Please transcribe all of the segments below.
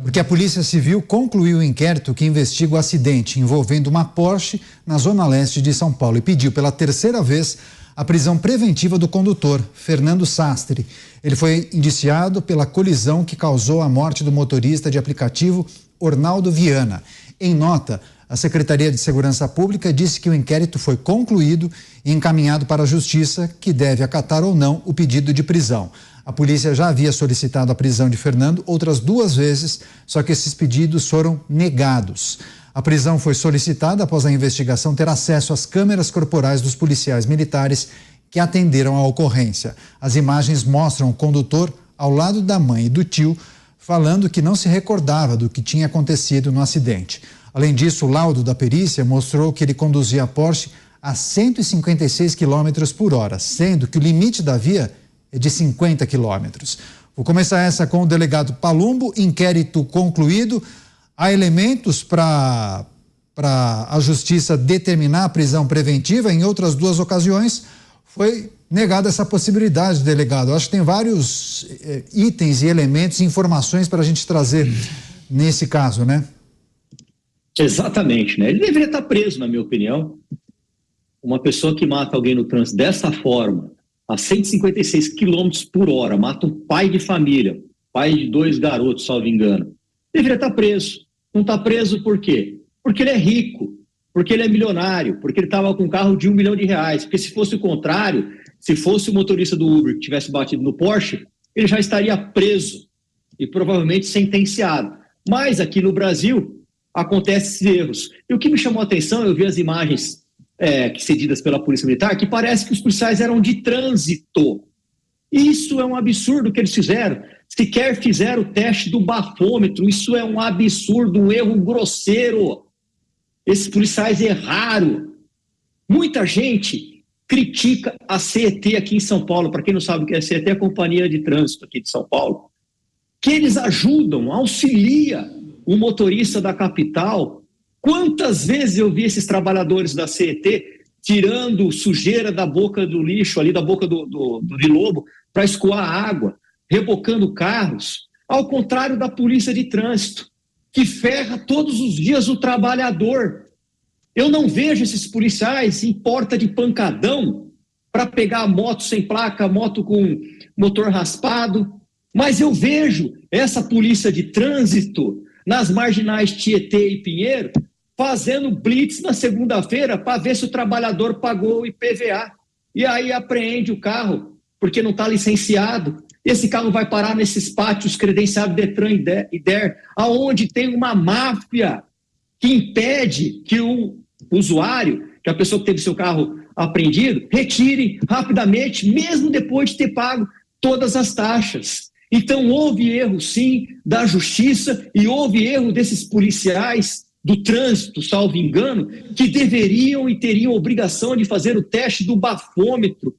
porque a Polícia Civil concluiu o inquérito que investiga o acidente envolvendo uma Porsche na zona leste de São Paulo e pediu pela terceira vez a prisão preventiva do condutor, Fernando Sastre. Ele foi indiciado pela colisão que causou a morte do motorista de aplicativo Ornaldo Viana. Em nota, a Secretaria de Segurança Pública disse que o inquérito foi concluído e encaminhado para a Justiça, que deve acatar ou não o pedido de prisão. A polícia já havia solicitado a prisão de Fernando outras 2 vezes, só que esses pedidos foram negados. A prisão foi solicitada após a investigação ter acesso às câmeras corporais dos policiais militares que atenderam à ocorrência. As imagens mostram o condutor ao lado da mãe e do tio, falando que não se recordava do que tinha acontecido no acidente. Além disso, o laudo da perícia mostrou que ele conduzia a Porsche a 156 km por hora, sendo que o limite da via é de 50 km. Vou começar essa com o delegado Palumbo. Inquérito concluído. Há elementos para a Justiça determinar a prisão preventiva. Em outras 2 ocasiões foi negada essa possibilidade, delegado. Eu acho que tem vários itens e elementos, informações para a gente trazer nesse caso, né? Exatamente, né? Ele deveria estar preso, na minha opinião. Uma pessoa que mata alguém no trânsito dessa forma, a 156 km por hora, mata um pai de família, pai de 2 garotos, salvo engano, deveria estar preso. Não está preso por quê? Porque ele é rico, porque ele é milionário, porque ele estava com um carro de R$1 milhão. Porque se fosse o contrário, se fosse o motorista do Uber que tivesse batido no Porsche, ele já estaria preso e provavelmente sentenciado. Mas aqui no Brasil acontecem esses erros. E o que me chamou a atenção, eu vi as imagens cedidas pela Polícia Militar, que parece que os policiais eram de trânsito. Isso é um absurdo que eles fizeram. Sequer fizeram o teste do bafômetro. Isso é um absurdo, um erro grosseiro. Esses policiais erraram. Muita gente critica a CET aqui em São Paulo. Para quem não sabe o que é a CET, é a Companhia de Trânsito aqui de São Paulo. Que eles ajudam, auxilia o motorista da capital. Quantas vezes eu vi esses trabalhadores da CET tirando sujeira da boca do lixo, ali da boca do lobo, para escoar água, rebocando carros, ao contrário da polícia de trânsito, que ferra todos os dias o trabalhador. Eu não vejo esses policiais em porta de pancadão para pegar moto sem placa, moto com motor raspado, mas eu vejo essa polícia de trânsito nas marginais Tietê e Pinheiro fazendo blitz na segunda-feira para ver se o trabalhador pagou o IPVA. E aí apreende o carro, porque não está licenciado. Esse carro vai parar nesses pátios credenciados Detran e DER, aonde tem uma máfia que impede que o usuário, que a pessoa que teve seu carro apreendido, retire rapidamente, mesmo depois de ter pago todas as taxas. Então houve erro, sim, da justiça e houve erro desses policiais do trânsito, salvo engano, que deveriam e teriam obrigação de fazer o teste do bafômetro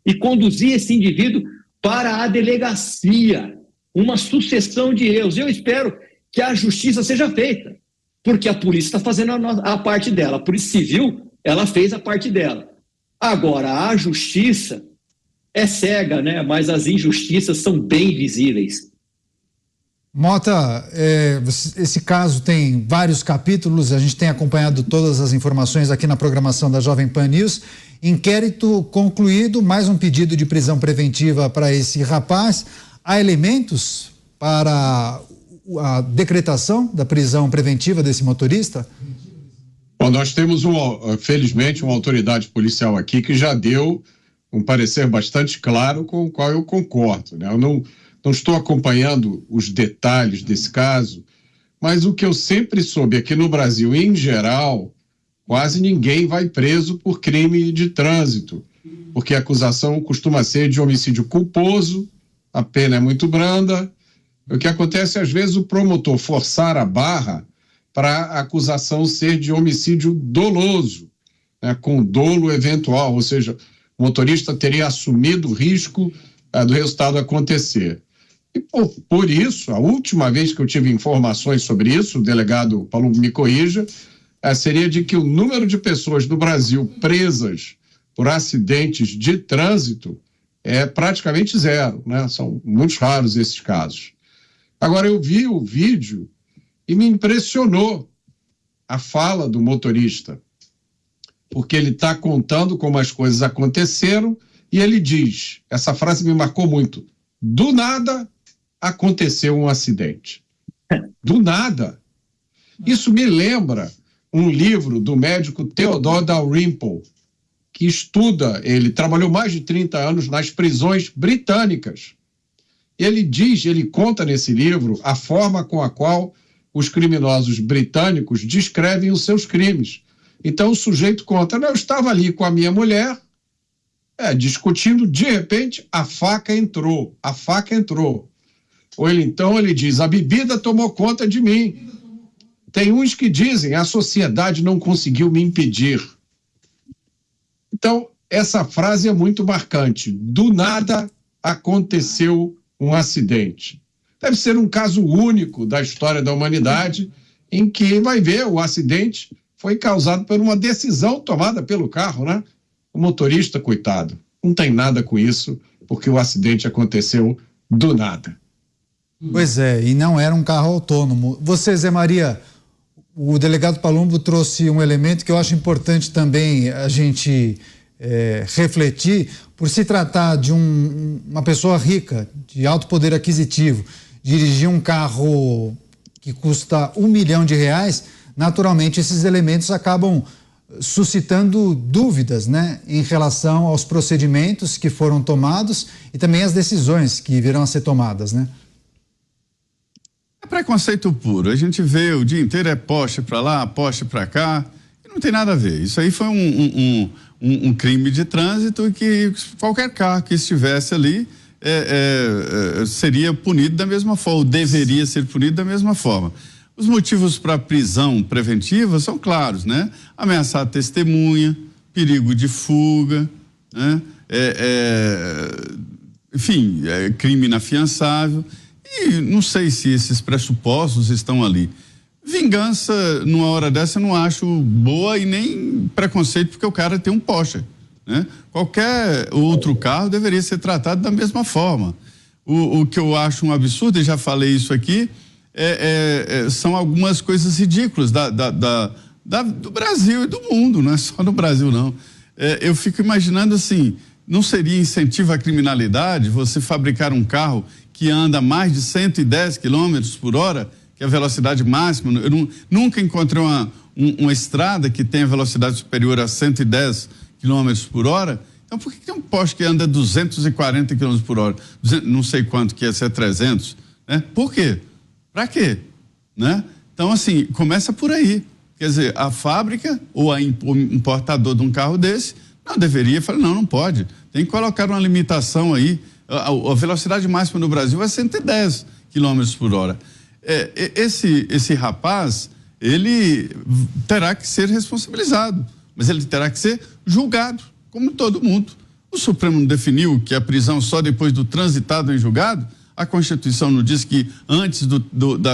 e conduzir esse indivíduo para a delegacia. Uma sucessão de erros. Eu espero que a justiça seja feita, porque a polícia está fazendo a parte dela. A Polícia Civil, ela fez a parte dela. Agora, a justiça é cega, né? Mas as injustiças são bem visíveis. Mota, esse caso tem vários capítulos, a gente tem acompanhado todas as informações aqui na programação da Jovem Pan News. Inquérito concluído, mais um pedido de prisão preventiva para esse rapaz. Há elementos para a decretação da prisão preventiva desse motorista? Bom, nós temos, felizmente, uma autoridade policial aqui que já deu um parecer bastante claro com o qual eu concordo, né? Eu não estou acompanhando os detalhes desse caso, mas o que eu sempre soube é que no Brasil, em geral, quase ninguém vai preso por crime de trânsito, porque a acusação costuma ser de homicídio culposo, a pena é muito branda. O que acontece, às vezes, o promotor forçar a barra para a acusação ser de homicídio doloso, né, com dolo eventual, ou seja, o motorista teria assumido o risco do resultado acontecer. E por isso, a última vez que eu tive informações sobre isso, o delegado Palumbo me corrija, seria de que o número de pessoas no Brasil presas por acidentes de trânsito é praticamente zero, né? São muito raros esses casos. Agora, eu vi o vídeo E me impressionou a fala do motorista, porque ele está contando como as coisas aconteceram e ele diz, essa frase me marcou muito, do nada aconteceu um acidente. Do nada. Isso me lembra um livro do médico Theodore Dalrymple, que estuda, ele trabalhou mais de 30 anos nas prisões britânicas. Ele conta nesse livro a forma com a qual os criminosos britânicos descrevem os seus crimes. Então o sujeito conta, eu estava ali com a minha mulher, discutindo, de repente a faca entrou. Ou ele diz, a bebida tomou conta de mim. Tem uns que dizem, a sociedade não conseguiu me impedir. Então, essa frase é muito marcante. Do nada aconteceu um acidente. Deve ser um caso único da história da humanidade em que vai ver o acidente foi causado por uma decisão tomada pelo carro, né? O motorista, coitado, não tem nada com isso, porque o acidente aconteceu do nada. Pois é, e não era um carro autônomo. Você, Zé Maria, o delegado Palumbo trouxe um elemento que eu acho importante também a gente refletir, por se tratar de uma pessoa rica, de alto poder aquisitivo, dirigir um carro que custa R$1 milhão, naturalmente esses elementos acabam suscitando dúvidas, né, em relação aos procedimentos que foram tomados e também as decisões que virão a ser tomadas, né? É preconceito puro. A gente vê o dia inteiro Porsche para lá, Porsche para cá, e não tem nada a ver. Isso aí foi um crime de trânsito que qualquer carro que estivesse ali seria punido da mesma forma, ou deveria ser punido da mesma forma. Os motivos para prisão preventiva são claros, né? Ameaçar a testemunha, perigo de fuga, né? Enfim, crime inafiançável. E não sei se esses pressupostos estão ali. Vingança, numa hora dessa, eu não acho boa e nem preconceito, porque o cara tem um Porsche, né? Qualquer outro carro deveria ser tratado da mesma forma. O que eu acho um absurdo, e já falei isso aqui, são algumas coisas ridículas do Brasil e do mundo, não é só no Brasil, não. Eu fico imaginando assim, não seria incentivo à criminalidade você fabricar um carro que anda mais de 110 quilômetros por hora, que é a velocidade máxima? Eu nunca encontrei uma estrada que tenha velocidade superior a 110 quilômetros por hora. Então, por que tem um Porsche que anda 240 quilômetros por hora? Não sei quanto que é, se é 300, né? Por quê? Para quê? Né? Então, assim, começa por aí. Quer dizer, a fábrica ou o importador de um carro desse não deveria falar, não pode. Tem que colocar uma limitação aí. A velocidade máxima no Brasil é 110 quilômetros por hora. Esse rapaz, ele terá que ser responsabilizado, mas ele terá que ser julgado, como todo mundo. O Supremo definiu que a prisão só depois do transitado em julgado. A Constituição não diz que antes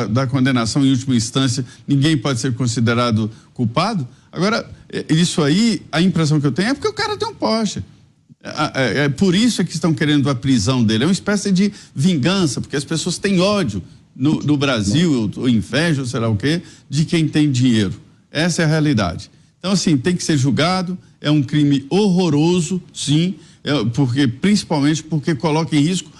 da condenação em última instância ninguém pode ser considerado culpado. Agora, isso aí, a impressão que eu tenho é porque o cara tem um Porsche. Por isso que estão querendo a prisão dele. É uma espécie de vingança, porque as pessoas têm ódio no Brasil, ou inveja, ou sei lá o quê, de quem tem dinheiro. Essa é a realidade. Então, assim, tem que ser julgado. É um crime horroroso, sim, principalmente porque coloca em risco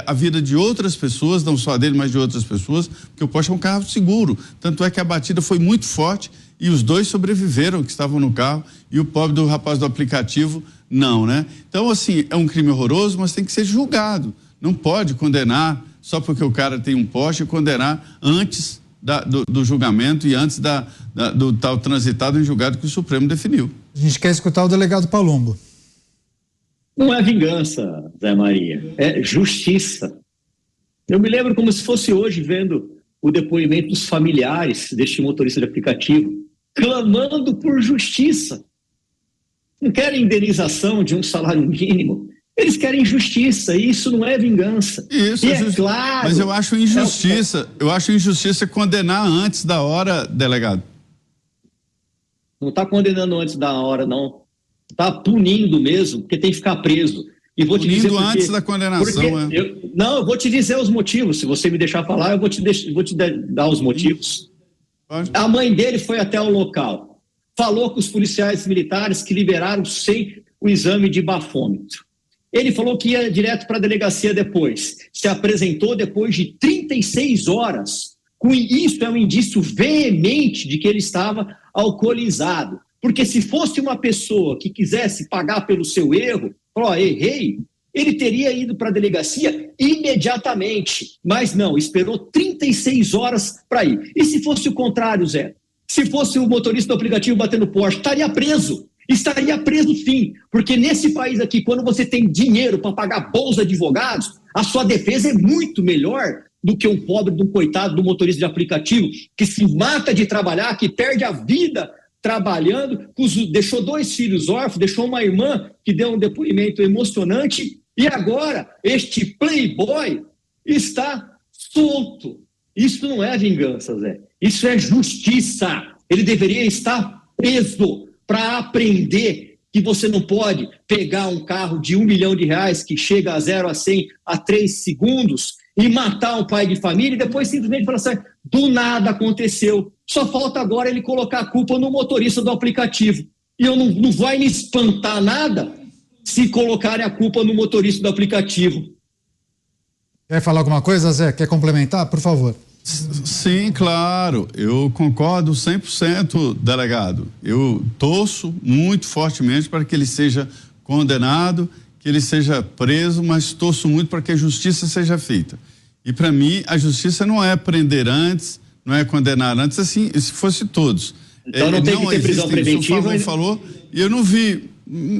a vida de outras pessoas, não só dele, mas de outras pessoas, porque o Porsche é um carro seguro. Tanto é que a batida foi muito forte e os dois sobreviveram que estavam no carro, e o pobre do rapaz do aplicativo não, né? Então, assim, é um crime horroroso, mas tem que ser julgado. Não pode condenar só porque o cara tem um Porsche, condenar antes do julgamento e antes do tal transitado em julgado que o Supremo definiu. A gente quer escutar o delegado Palumbo. Não é vingança, Zé Maria, é justiça. Eu me lembro como se fosse hoje, vendo o depoimento dos familiares deste motorista de aplicativo, clamando por justiça. Não querem indenização de um salário mínimo, eles querem justiça, e isso não é vingança. Isso, e claro. Mas eu acho injustiça condenar antes da hora, delegado. Não está condenando antes da hora, não. Está punindo mesmo, porque tem que ficar preso. E vou te dizer antes da condenação. Eu vou te dizer os motivos. Se você me deixar falar, eu vou te dar os motivos. A mãe dele foi até o local, falou com os policiais militares que liberaram sem o exame de bafômetro. Ele falou que ia direto para a delegacia depois. Se apresentou depois de 36 horas. Com isso é um indício veemente de que ele estava alcoolizado. Porque se fosse uma pessoa que quisesse pagar pelo seu erro, falou, errei, ele teria ido para a delegacia imediatamente. Mas não, esperou 36 horas para ir. E se fosse o contrário, Zé? Se fosse o motorista do aplicativo batendo Porsche, estaria preso. Estaria preso sim, porque nesse país aqui, quando você tem dinheiro para pagar bons advogados, a sua defesa é muito melhor do que um pobre, de um coitado, do motorista de aplicativo, que se mata de trabalhar, que perde a vida trabalhando, deixou 2 filhos órfãos, deixou uma irmã que deu um depoimento emocionante, e agora este playboy está solto. Isso não é vingança, Zé. Isso é justiça. Ele deveria estar preso para aprender que você não pode pegar um carro de R$1 milhão que chega a 0 a 100 a 3 segundos e matar um pai de família e depois simplesmente falar assim, do nada aconteceu. Só falta agora ele colocar a culpa no motorista do aplicativo. E eu não vai me espantar nada se colocarem a culpa no motorista do aplicativo. Quer falar alguma coisa, Zé? Quer complementar? Por favor. Sim, claro, eu concordo 100%, delegado. Eu torço muito fortemente para que ele seja condenado, que ele seja preso, mas torço muito para que a justiça seja feita. E para mim, a justiça não é prender antes, não é condenar antes, assim, se fosse todos. Então não tem que ter prisão preventiva. O Favão falou, e eu não vi.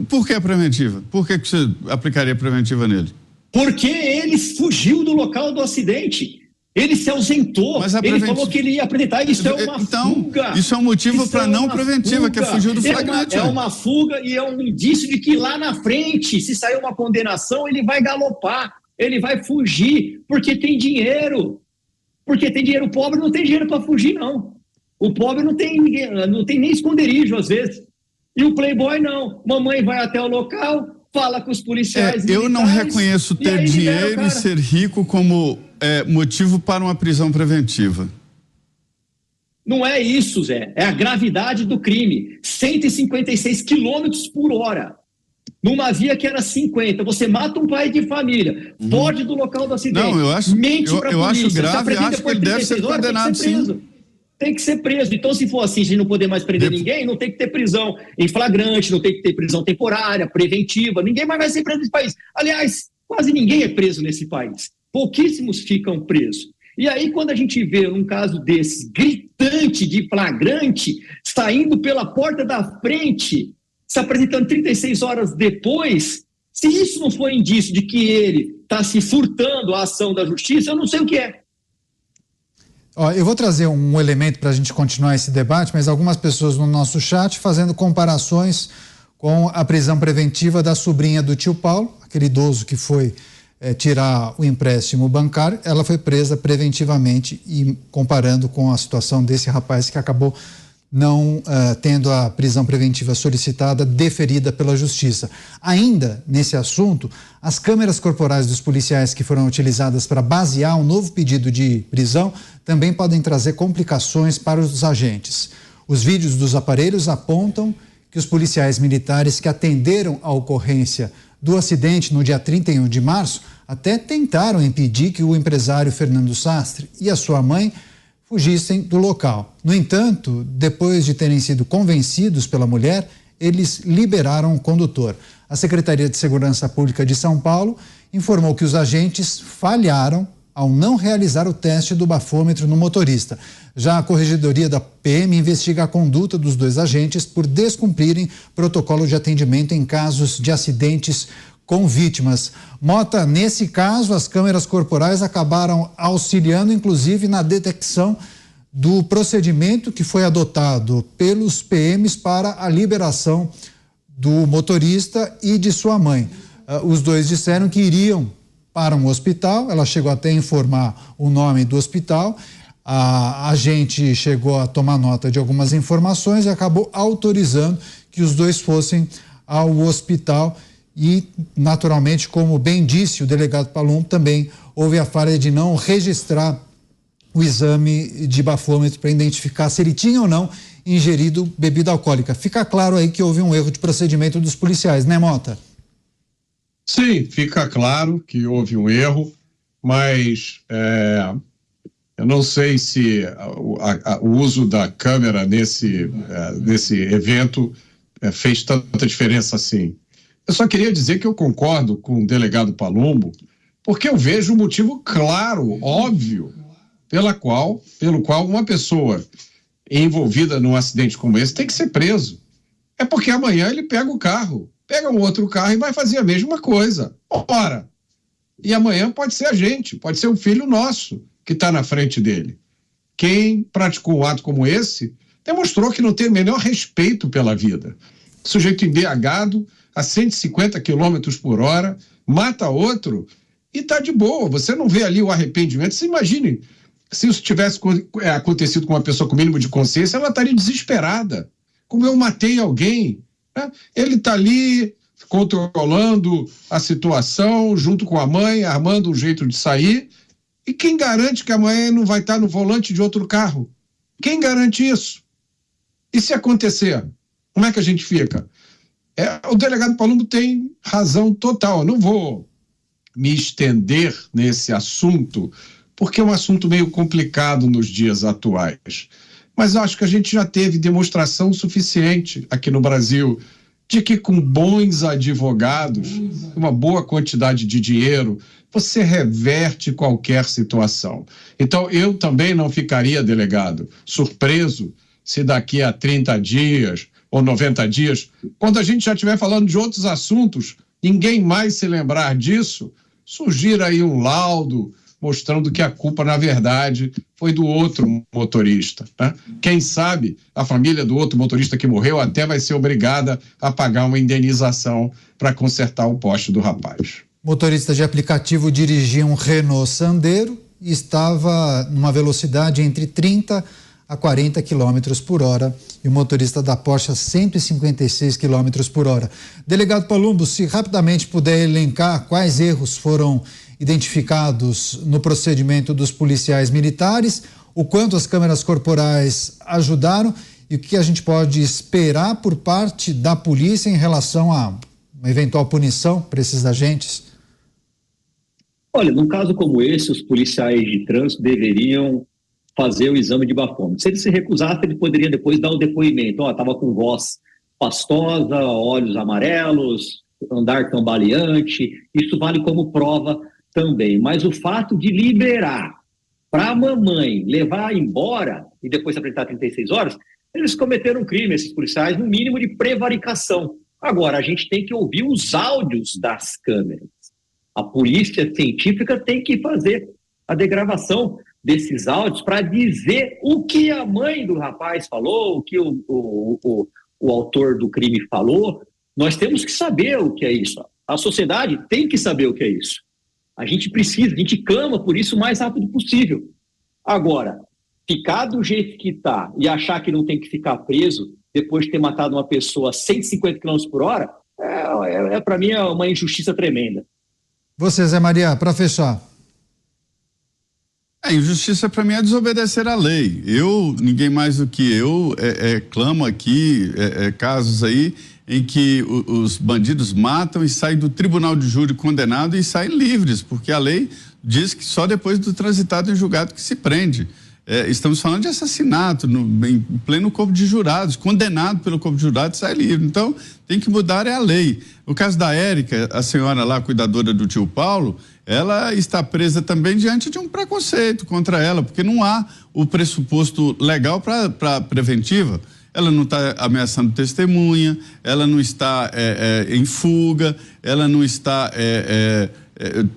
Por que preventiva? Por que você aplicaria preventiva nele? Porque ele fugiu do local do acidente. Ele se ausentou, ele falou que ele ia apresentar, isso é uma fuga. Isso é um motivo para não preventiva, fuga. Que é fugir do flagrante. É uma fuga e é um indício de que lá na frente, se sair uma condenação, ele vai galopar, ele vai fugir, porque tem dinheiro. Porque tem dinheiro, o pobre não tem dinheiro para fugir, não. O pobre não tem nem esconderijo, às vezes. E o playboy não. Mamãe vai até o local, fala com os policiais militares. Eu não reconheço ter dinheiro e ser rico como motivo para uma prisão preventiva. Não é isso, Zé. É a gravidade do crime. 156 quilômetros por hora. Numa via que era 50. Você mata um pai de família, foge do local do acidente. Não, eu acho, mente para a polícia. Acho grave, acho que ele deve ser condenado, sim. Tem que ser preso. Então, se for assim, se não poder mais prender ninguém, não tem que ter prisão em flagrante, não tem que ter prisão temporária, preventiva. Ninguém mais vai ser preso nesse país. Aliás, quase ninguém é preso nesse país. Pouquíssimos ficam presos. E aí, quando a gente vê um caso desse, gritante de flagrante, saindo pela porta da frente, se apresentando 36 horas depois, se isso não for indício de que ele está se furtando à ação da justiça, eu não sei o que é. Ó, eu vou trazer um elemento para a gente continuar esse debate, mas algumas pessoas no nosso chat fazendo comparações com a prisão preventiva da sobrinha do tio Paulo, aquele idoso que foi tirar o empréstimo bancário, ela foi presa preventivamente, e comparando com a situação desse rapaz que acabou não tendo a prisão preventiva solicitada deferida pela justiça. Ainda nesse assunto, as câmeras corporais dos policiais que foram utilizadas para basear um novo pedido de prisão também podem trazer complicações para os agentes. Os vídeos dos aparelhos apontam que os policiais militares que atenderam a ocorrência do acidente no dia 31 de março até tentaram impedir que o empresário Fernando Sastre e a sua mãe fugissem do local. No entanto, depois de terem sido convencidos pela mulher, eles liberaram o condutor. A Secretaria de Segurança Pública de São Paulo informou que os agentes falharam ao não realizar o teste do bafômetro no motorista. Já a Corregedoria da PM investiga a conduta dos 2 agentes por descumprirem protocolo de atendimento em casos de acidentes com vítimas. Mota, nesse caso, as câmeras corporais acabaram auxiliando, inclusive, na detecção do procedimento que foi adotado pelos PMs para a liberação do motorista e de sua mãe. Os 2 disseram que iriam para um hospital, ela chegou até a informar o nome do hospital, a gente chegou a tomar nota de algumas informações e acabou autorizando que os 2 fossem ao hospital. E, naturalmente, como bem disse o delegado Palumbo, também houve a falha de não registrar o exame de bafômetro para identificar se ele tinha ou não ingerido bebida alcoólica. Fica claro aí que houve um erro de procedimento dos policiais, né, Mota? Sim, fica claro que houve um erro, mas eu não sei se o uso da câmera nesse evento fez tanta diferença assim. Eu só queria dizer que eu concordo com o delegado Palumbo, porque eu vejo um motivo claro, óbvio, pelo qual uma pessoa envolvida num acidente como esse tem que ser preso. É porque amanhã ele pega o carro, pega um outro carro e vai fazer a mesma coisa. Ora, e amanhã pode ser a gente, pode ser um filho nosso que está na frente dele. Quem praticou um ato como esse demonstrou que não tem o menor respeito pela vida. Sujeito embriagado a 150 km por hora, mata outro e está de boa. Você não vê ali o arrependimento. Você imagine, se isso tivesse acontecido com uma pessoa com mínimo de consciência, ela estaria desesperada. Como eu matei alguém, né? Ele está ali controlando a situação, junto com a mãe, armando um jeito de sair. E quem garante que amanhã não vai estar no volante de outro carro? Quem garante isso? E se acontecer, como é que a gente fica? O delegado Palumbo tem razão total. Eu não vou me estender nesse assunto, porque é um assunto meio complicado nos dias atuais. Mas acho que a gente já teve demonstração suficiente aqui no Brasil de que com bons advogados, uma boa quantidade de dinheiro, você reverte qualquer situação. Então, eu também não ficaria, delegado, surpreso se daqui a 30 dias ou 90 dias, quando a gente já estiver falando de outros assuntos, ninguém mais se lembrar disso, surgir aí um laudo mostrando que a culpa, na verdade, foi do outro motorista, né? Quem sabe a família do outro motorista que morreu até vai ser obrigada a pagar uma indenização para consertar o poste do rapaz. Motorista de aplicativo dirigia um Renault Sandero e estava numa velocidade entre 30 a 40 km por hora e o motorista da Porsche a 156 km por hora. Delegado Palumbo, se rapidamente puder elencar quais erros foram identificados no procedimento dos policiais militares, o quanto as câmeras corporais ajudaram e o que a gente pode esperar por parte da polícia em relação a uma eventual punição para esses agentes? Olha, num caso como esse, os policiais de trânsito deveriam fazer o exame de bafômetro. Se ele se recusasse, ele poderia depois dar o depoimento. Estava com voz pastosa, olhos amarelos, andar cambaleante. Isso vale como prova também. Mas o fato de liberar para a mamãe levar embora e depois se apresentar 36 horas, eles cometeram um crime, esses policiais, no mínimo de prevaricação. Agora, a gente tem que ouvir os áudios das câmeras. A polícia científica tem que fazer a degravação desses áudios para dizer o que a mãe do rapaz falou, o que o autor do crime falou. Nós temos que saber o que é isso. A sociedade tem que saber o que é isso. A gente clama por isso o mais rápido possível. Agora, ficar do jeito que está e achar que não tem que ficar preso depois de ter matado uma pessoa a 150 km por hora, para mim é uma injustiça tremenda. Você, Zé Maria, para fechar. A injustiça para mim é desobedecer à lei. Ninguém mais do que eu, clamo aqui casos aí em que os bandidos matam e saem do tribunal de júri condenado e saem livres, porque a lei diz que só depois do transitado em julgado que se prende. Estamos falando de assassinato em pleno corpo de jurados, condenado pelo corpo de jurados, sai livre. Então, tem que mudar a lei. O caso da Érica, a senhora lá, cuidadora do tio Paulo, ela está presa também diante de um preconceito contra ela, porque não há o pressuposto legal para preventiva. Ela não está ameaçando testemunha, ela não está em fuga, ela não está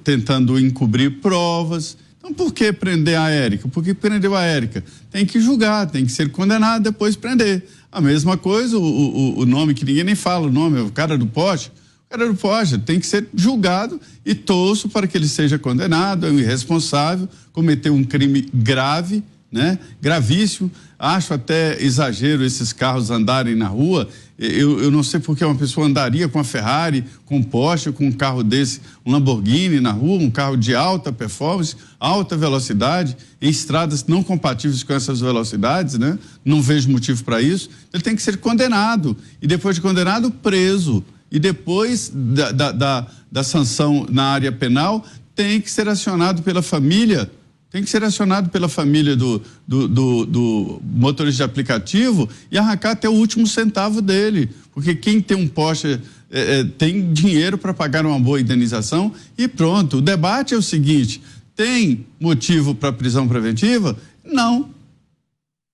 tentando encobrir provas. Então, por que prender a Érica? Por que prendeu a Érica? Tem que julgar, tem que ser condenado, depois prender. A mesma coisa, o nome que ninguém nem fala, o nome, o cara do poste. O cara do poste tem que ser julgado e torço para que ele seja condenado, é um irresponsável, cometeu um crime grave, né? Gravíssimo. Acho até exagero esses carros andarem na rua. Eu não sei porque uma pessoa andaria com a Ferrari, com um Porsche, com um carro desse, um Lamborghini na rua, um carro de alta performance, alta velocidade, em estradas não compatíveis com essas velocidades, né? Não vejo motivo para isso. Ele tem que ser condenado e depois de condenado, preso. E depois da sanção na área penal, tem que ser acionado pela família. Tem que ser acionado pela família do motorista de aplicativo e arrancar até o último centavo dele. Porque quem tem um Porsche tem dinheiro para pagar uma boa indenização e pronto. O debate é o seguinte: tem motivo para prisão preventiva? Não.